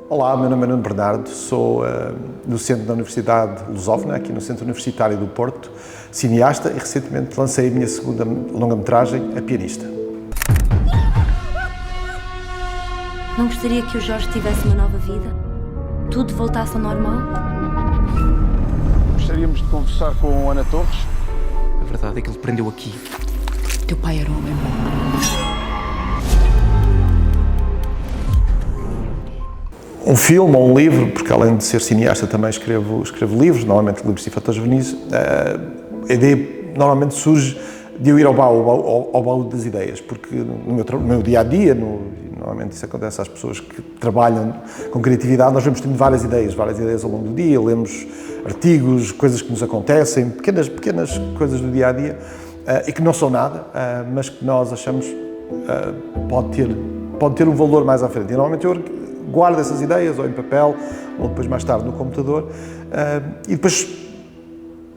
Olá, meu nome é Nuno Bernardo, sou docente da Universidade Lusófona, aqui no Centro Universitário do Porto, cineasta e recentemente lancei a minha segunda longa-metragem, A Pianista. Não gostaria que o Jorge tivesse uma nova vida? Tudo voltasse ao normal? Gostaríamos de conversar com Ana Torres. A verdade é que ele prendeu aqui. Teu pai era um homem bom. Um filme ou um livro, porque além de ser cineasta também escrevo livros, normalmente livros de fatores juvenis, a ideia normalmente surge de eu ir ao baú das ideias, porque no meu dia-a-dia, normalmente isso acontece às pessoas que trabalham com criatividade, nós vamos tendo várias ideias ao longo do dia, lemos artigos, coisas que nos acontecem, pequenas coisas do dia-a-dia, e que não são nada, mas que nós achamos pode ter um valor mais à frente. E normalmente eu guardo essas ideias, ou em papel, ou depois mais tarde no computador, e depois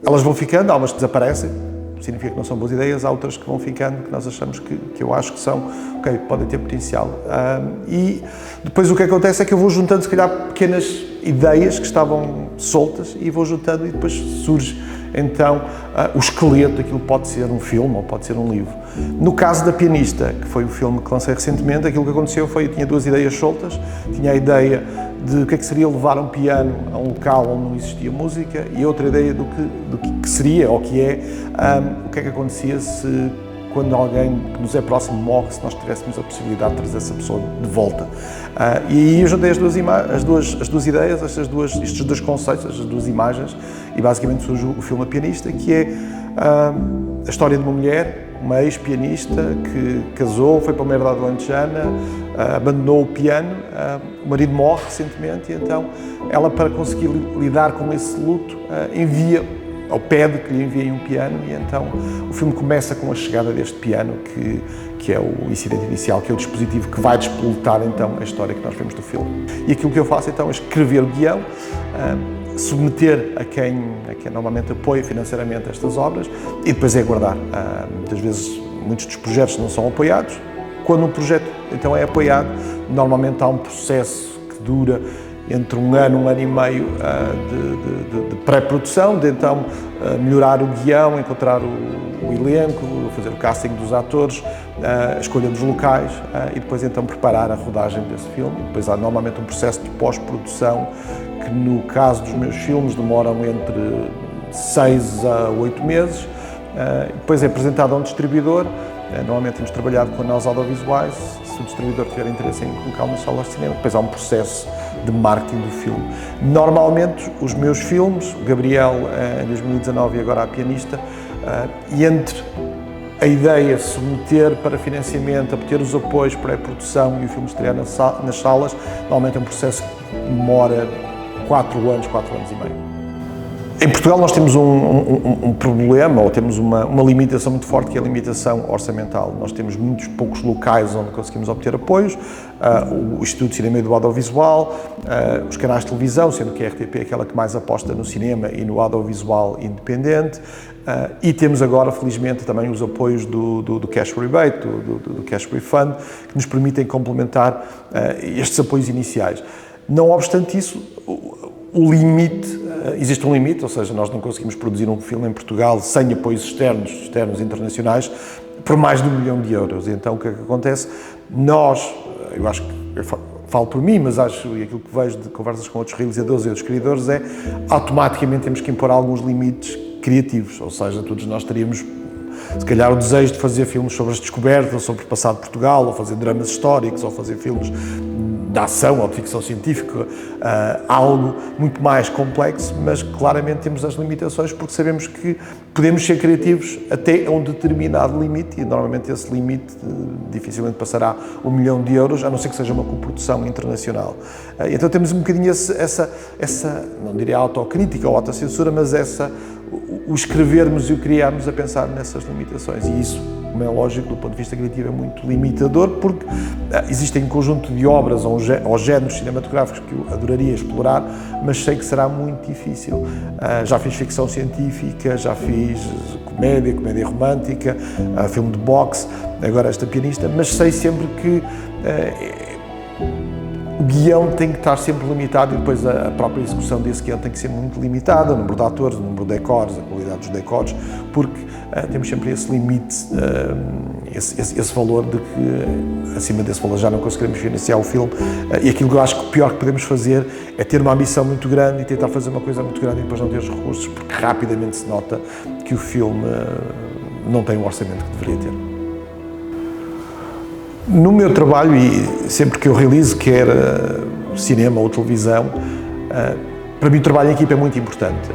elas vão ficando, algumas desaparecem, significa que não são boas ideias, há outras que vão ficando, que nós achamos que eu acho que são, ok, podem ter potencial. E depois o que acontece é que eu vou juntando, se calhar, pequenas ideias que estavam soltas, e vou juntando, e depois surge então o esqueleto daquilo que pode ser um filme ou pode ser um livro. No caso da Pianista, que foi o filme que lancei recentemente, aquilo que aconteceu foi, eu tinha duas ideias soltas, tinha a ideia de o que é que seria levar um piano a um local onde não existia música, e outra ideia do que seria, ou que é, o que é que acontecia se quando alguém que nos é próximo morre, se nós tivéssemos a possibilidade de trazer essa pessoa de volta. E aí eu juntei as duas ideias, estes dois conceitos, estas duas imagens, e basicamente surge o filme A Pianista, que é a história de uma mulher, uma ex-pianista que casou, foi para uma herdade alentejana, abandonou o piano, o marido morre recentemente, e então ela, para conseguir lidar com esse luto, ou pede que lhe enviem um piano, e então o filme começa com a chegada deste piano, que é o incidente inicial, que é o dispositivo que vai despoletar então a história que nós vemos do filme. E aquilo que eu faço então é escrever o guião, submeter a quem normalmente apoia financeiramente estas obras, e depois é aguardar. Muitas vezes muitos dos projetos não são apoiados. Quando um projeto então é apoiado, normalmente há um processo que dura entre um ano e meio de pré-produção, de então melhorar o guião, encontrar o elenco, fazer o casting dos atores, a escolha dos locais, e depois então preparar a rodagem desse filme. Depois há normalmente um processo de pós-produção que, no caso dos meus filmes, demoram entre 6 a 8 meses. Depois é apresentado a um distribuidor. Normalmente temos trabalhado com nós audiovisuais. Se o distribuidor tiver interesse em colocá-lo nas salas de cinema, depois há um processo de marketing do filme. Normalmente, os meus filmes, o Gabriel em 2019 e agora A Pianista, e entre a ideia de submeter para financiamento, obter os apoios para a produção e o filme estrear nas salas, normalmente é um processo que demora 4 anos e meio. Em Portugal nós temos um problema, ou temos uma limitação muito forte, que é a limitação orçamental. Nós temos muitos poucos locais onde conseguimos obter apoios, o Instituto de Cinema e do Audiovisual, os canais de televisão, sendo que a RTP é aquela que mais aposta no cinema e no audiovisual independente, e temos agora, felizmente, também os apoios do Cash Rebate, do Cash Refund, que nos permitem complementar estes apoios iniciais. Não obstante isso, existe um limite, ou seja, nós não conseguimos produzir um filme em Portugal sem apoios externos internacionais, por mais de 1 milhão de euros. Então, o que é que acontece? Eu acho que, eu falo por mim, mas acho, e aquilo que vejo de conversas com outros realizadores e outros criadores, é automaticamente temos que impor alguns limites criativos, ou seja, todos nós teríamos, se calhar, o desejo de fazer filmes sobre as descobertas, ou sobre o passado de Portugal, ou fazer dramas históricos, ou fazer filmes de ação ou de ficção científica, algo muito mais complexo, mas claramente temos as limitações, porque sabemos que podemos ser criativos até a um determinado limite, e normalmente esse limite dificilmente passará 1 milhão de euros, a não ser que seja uma coprodução internacional. Então temos um bocadinho essa não diria autocrítica ou autocensura, mas o escrevermos e o criarmos a pensar nessas limitações, e isso como é lógico, do ponto de vista criativo é muito limitador, porque existem um conjunto de obras ou géneros cinematográficos que eu adoraria explorar, mas sei que será muito difícil. Já fiz ficção científica, já fiz comédia romântica, filme de boxe, agora esta pianista, mas sei sempre que o guião tem que estar sempre limitado e depois a própria execução desse guião tem que ser muito limitada, o número de atores, o número de decors, a qualidade dos decors, porque temos sempre esse limite, esse valor de que acima desse valor já não conseguiremos financiar o filme, e aquilo que eu acho que o pior que podemos fazer é ter uma ambição muito grande e tentar fazer uma coisa muito grande e depois não ter os recursos, porque rapidamente se nota que o filme não tem o orçamento que deveria ter. No meu trabalho, e sempre que eu realizo, quer cinema ou televisão, para mim o trabalho em equipa é muito importante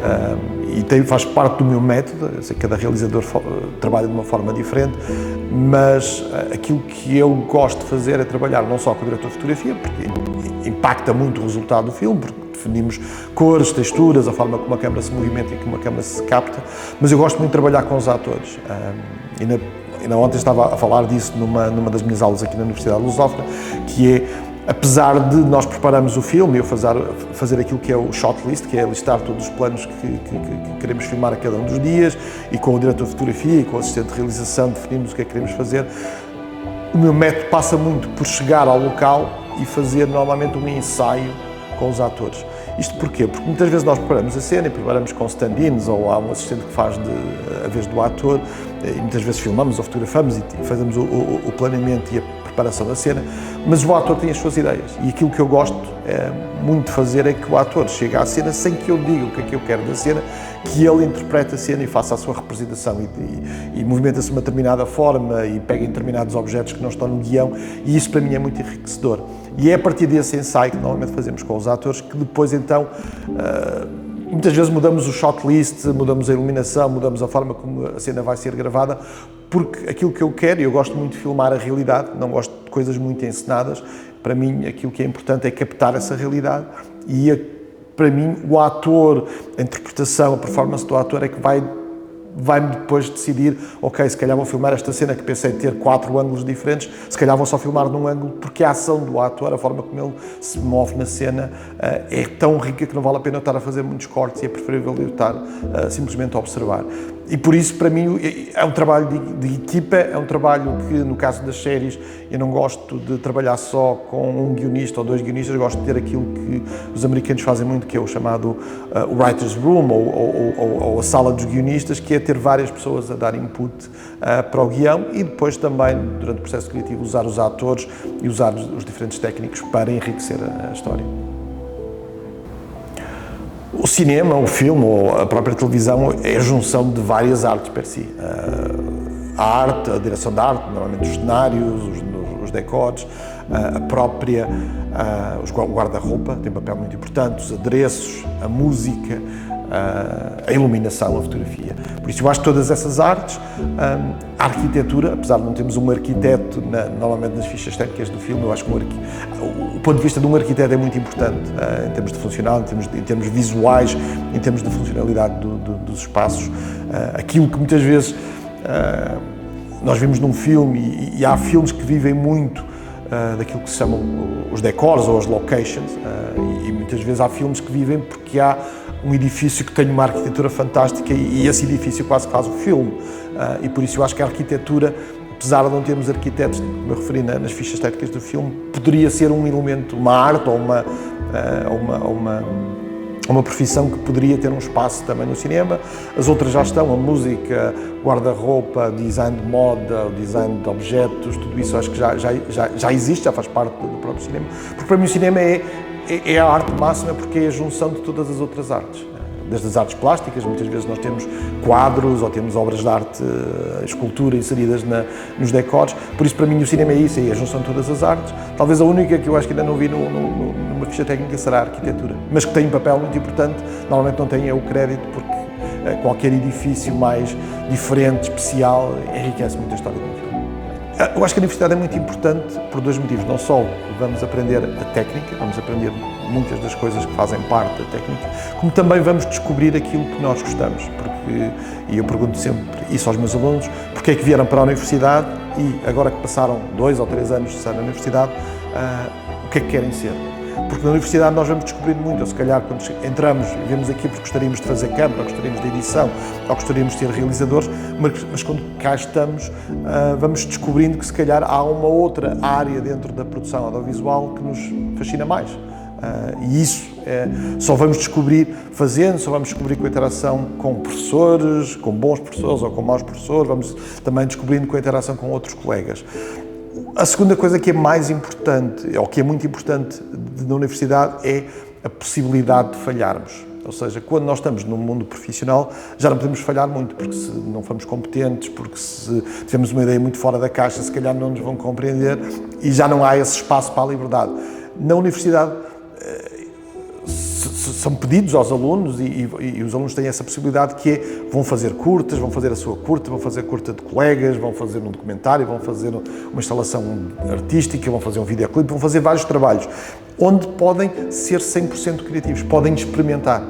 e faz parte do meu método. Eu sei que cada realizador trabalha de uma forma diferente, mas aquilo que eu gosto de fazer é trabalhar não só com o diretor de fotografia, porque impacta muito o resultado do filme, porque definimos cores, texturas, a forma como a câmera se movimenta e como a câmera se capta, mas eu gosto muito de trabalhar com os atores. Ainda ontem estava a falar disso numa das minhas aulas aqui na Universidade Lusófona, que é, apesar de nós prepararmos o filme e eu fazer aquilo que é o shot list, que é listar todos os planos que queremos filmar a cada um dos dias, e com o diretor de fotografia e com o assistente de realização definimos o que é que queremos fazer, o meu método passa muito por chegar ao local e fazer normalmente um ensaio com os atores. Isto porquê? Porque muitas vezes nós preparamos a cena e preparamos com stand-ins ou há um assistente que faz a vez do ator e muitas vezes filmamos ou fotografamos e fazemos o planeamento e a preparação da cena, mas o ator tem as suas ideias e aquilo que eu gosto muito de fazer é que o ator chegue à cena sem que eu diga o que é que eu quero da cena, que ele interprete a cena e faça a sua representação e movimenta-se de uma determinada forma e pega em determinados objetos que não estão no guião, e isso para mim é muito enriquecedor. E é a partir desse ensaio que normalmente fazemos com os atores que depois então muitas vezes mudamos o shot list, mudamos a iluminação, mudamos a forma como a cena vai ser gravada, porque aquilo que eu quero, e eu gosto muito de filmar a realidade, não gosto de coisas muito encenadas, para mim aquilo que é importante é captar essa realidade e para mim o ator, a interpretação, a performance do ator é que vai-me depois decidir, ok, se calhar vou filmar esta cena que pensei ter 4 ângulos diferentes, se calhar vou só filmar num ângulo, porque a ação do ator, a forma como ele se move na cena é tão rica que não vale a pena eu estar a fazer muitos cortes e é preferível eu estar simplesmente a observar. E por isso, para mim, é um trabalho de equipa, é um trabalho que, no caso das séries, eu não gosto de trabalhar só com um guionista ou 2 guionistas, gosto de ter aquilo que os americanos fazem muito, que é o chamado o writer's room, ou a sala dos guionistas, que é ter várias pessoas a dar input para o guião e depois também, durante o processo criativo, usar os atores e usar os diferentes técnicos para enriquecer a história. O cinema, o filme ou a própria televisão é a junção de várias artes per si. A arte, a direção da arte, normalmente os cenários, os decors, o guarda-roupa tem um papel muito importante, os adereços, a música, a iluminação, a fotografia. Por isso eu acho que todas essas artes, a arquitetura, apesar de não termos um arquiteto normalmente nas fichas técnicas do filme, eu acho que o ponto de vista de um arquiteto é muito importante em termos de funcional, em termos visuais, em termos de funcionalidade dos espaços. Aquilo que muitas vezes nós vimos num filme, e há filmes que vivem muito daquilo que se chamam os decors ou as locations, e muitas vezes há filmes que vivem porque há um edifício que tem uma arquitetura fantástica e esse edifício quase faz o filme. E por isso eu acho que a arquitetura, apesar de não termos arquitetos, como eu referi nas fichas técnicas do filme, poderia ser um elemento, uma arte ou uma profissão que poderia ter um espaço também no cinema. As outras já estão, a música, guarda-roupa, design de moda, o design de objetos, tudo isso acho que já existe, já faz parte do próprio cinema. Porque para mim o cinema é a arte máxima porque é a junção de todas as outras artes. Desde as artes plásticas, muitas vezes nós temos quadros ou temos obras de arte, escultura inseridas nos decors, por isso para mim o cinema é isso, é a junção de todas as artes. Talvez a única que eu acho que ainda não vi numa ficha técnica será a arquitetura, mas que tem um papel muito importante, normalmente não tem o crédito porque qualquer edifício mais diferente, especial, enriquece muito a história de um filme. Eu acho que a universidade é muito importante por 2 motivos. Não só vamos aprender a técnica, vamos aprender muitas das coisas que fazem parte da técnica, como também vamos descobrir aquilo que nós gostamos. E eu pergunto sempre isso aos meus alunos, porque é que vieram para a universidade e agora que passaram 2 ou 3 anos de estar na universidade, o que é que querem ser. Porque na universidade nós vamos descobrindo muito, ou se calhar quando entramos e vemos aqui porque gostaríamos de fazer câmara, ou gostaríamos de edição, ou gostaríamos de ser realizadores, mas quando cá estamos vamos descobrindo que se calhar há uma outra área dentro da produção audiovisual que nos fascina mais. E isso só vamos descobrir fazendo, só vamos descobrir com a interação com professores, com bons professores ou com maus professores, vamos também descobrindo com a interação com outros colegas. A segunda coisa que é mais importante, ou que é muito importante na universidade, é a possibilidade de falharmos. Ou seja, quando nós estamos no mundo profissional, já não podemos falhar muito, porque se não formos competentes, porque se tivermos uma ideia muito fora da caixa, se calhar não nos vão compreender e já não há esse espaço para a liberdade. Na universidade, são pedidos aos alunos e os alunos têm essa possibilidade que é, vão fazer curtas, vão fazer a sua curta, vão fazer curta de colegas, vão fazer um documentário, vão fazer uma instalação artística, vão fazer um videoclipe, vão fazer vários trabalhos, onde podem ser 100% criativos, podem experimentar.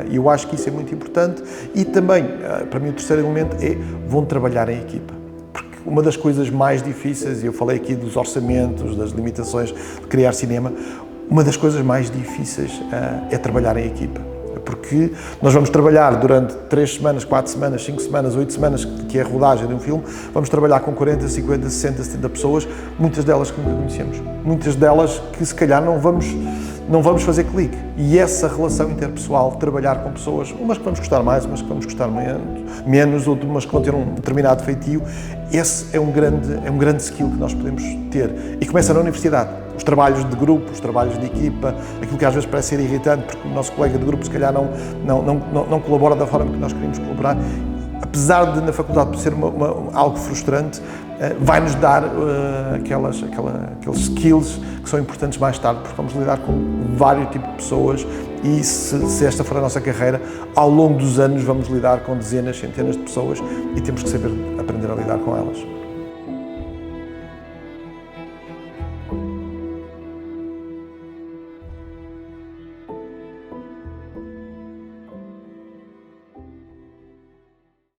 E eu acho que isso é muito importante e também, para mim, o terceiro elemento é, vão trabalhar em equipa. Porque uma das coisas mais difíceis, e eu falei aqui dos orçamentos, das limitações de criar cinema, uma das coisas mais difíceis é trabalhar em equipa, porque nós vamos trabalhar durante 3 semanas, 4 semanas, 5 semanas, 8 semanas, que é a rodagem de um filme, vamos trabalhar com 40, 50, 60, 70 pessoas, muitas delas que nunca conhecemos, muitas delas que se calhar não vamos fazer clique. E essa relação interpessoal, trabalhar com pessoas, umas que vamos gostar mais, umas que vamos gostar menos, ou umas que vão ter um determinado feitio, esse é um grande skill que nós podemos ter. E começa na universidade. Os trabalhos de grupo, os trabalhos de equipa, aquilo que às vezes parece ser irritante, porque o nosso colega de grupo se calhar não colabora da forma que nós queríamos colaborar, apesar de na faculdade ser algo frustrante, vai-nos dar aqueles skills que são importantes mais tarde, porque vamos lidar com vários tipos de pessoas e se esta for a nossa carreira, ao longo dos anos vamos lidar com dezenas, centenas de pessoas e temos que saber aprender a lidar com elas.